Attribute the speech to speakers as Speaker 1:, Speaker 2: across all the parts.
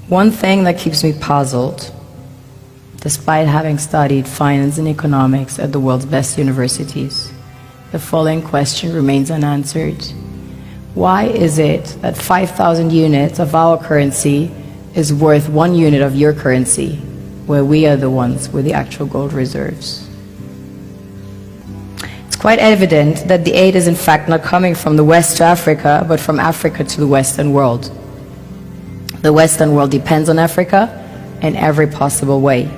Speaker 1: One thing that keeps me puzzled, despite having studied finance and economics at the world's best universities, the following question remains unanswered. Why is it that 5,000 units of our currency is worth 1 unit of your currency, where we are the ones with the actual gold reserves? It's quite evident that the aid is in fact not coming from the West to Africa, but from Africa to the Western world. The Western world depends on Africa in every possible way,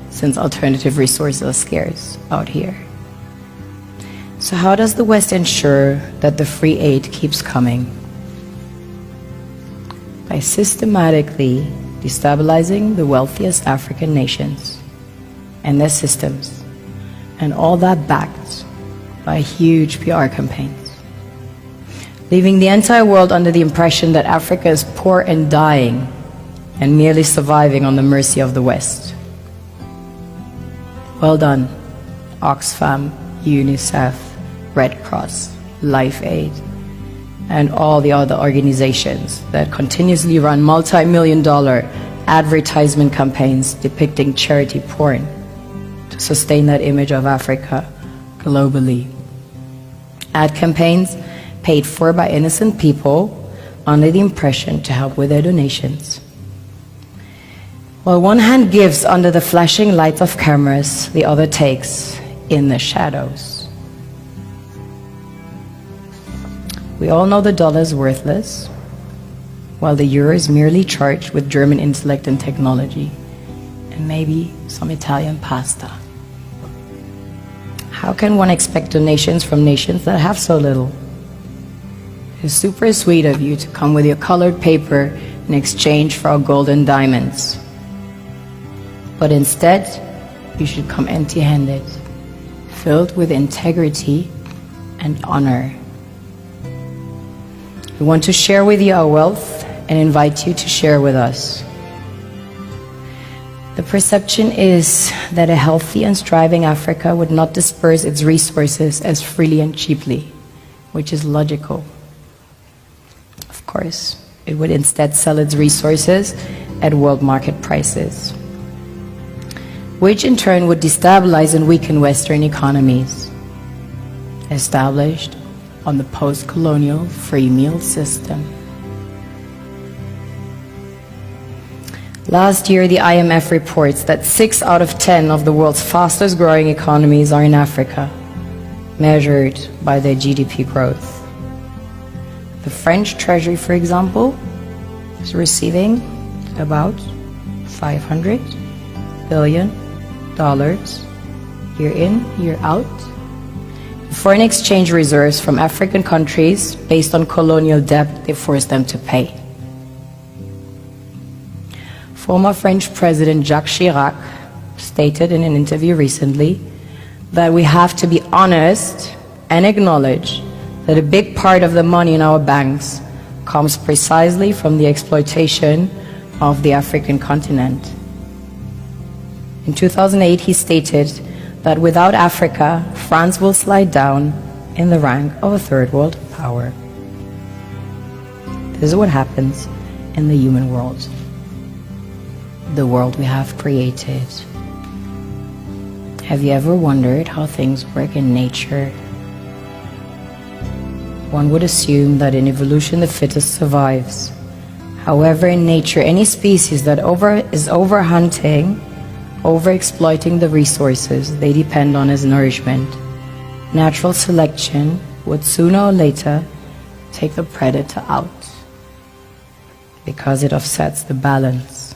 Speaker 1: since alternative resources are scarce out here. So how does the West ensure that the free aid keeps coming? By systematically destabilizing the wealthiest African nations and their systems, and all that backed by huge PR campaigns, leaving the entire world under the impression that Africa is poor and dying and merely surviving on the mercy of the West. Well done, Oxfam, UNICEF, Red Cross, Life Aid, and all the other organizations that continuously run multi-million-dollar advertisement campaigns depicting charity porn to sustain that image of Africa globally. Ad campaigns paid for by innocent people under the impression to help with their donations. While one hand gives under the flashing lights of cameras, the other takes in the shadows. We all know the dollar is worthless, while the euro is merely charged with German intellect and technology, and maybe some Italian pasta. How can one expect donations from nations that have so little? It's super sweet of you to come with your colored paper in exchange for our gold and diamonds. But instead, you should come empty-handed, filled with integrity and honor. We want to share with you our wealth and invite you to share with us. The perception is that a healthy and striving Africa would not disperse its resources as freely and cheaply, which is logical. Of course, it would instead sell its resources at world market prices, which in turn would destabilize and weaken Western economies, established on the post-colonial free meal system. Last year, the IMF reports that 6 out of 10 of the world's fastest growing economies are in Africa, measured by their GDP growth. The French Treasury, for example, is receiving about $500 billion year in, year out, foreign exchange reserves from African countries based on colonial debt they forced them to pay. Former French President Jacques Chirac stated in an interview recently that we have to be honest and acknowledge that a big part of the money in our banks comes precisely from the exploitation of the African continent. In 2008, he stated that without Africa, France will slide down in the rank of a third world power. This is what happens in the human world, the world we have created. Have you ever wondered how things work in nature? One would assume that in evolution the fittest survives. However, in nature, any species that is overhunting, overexploiting the resources they depend on as nourishment, natural selection would sooner or later take the predator out, because it offsets the balance.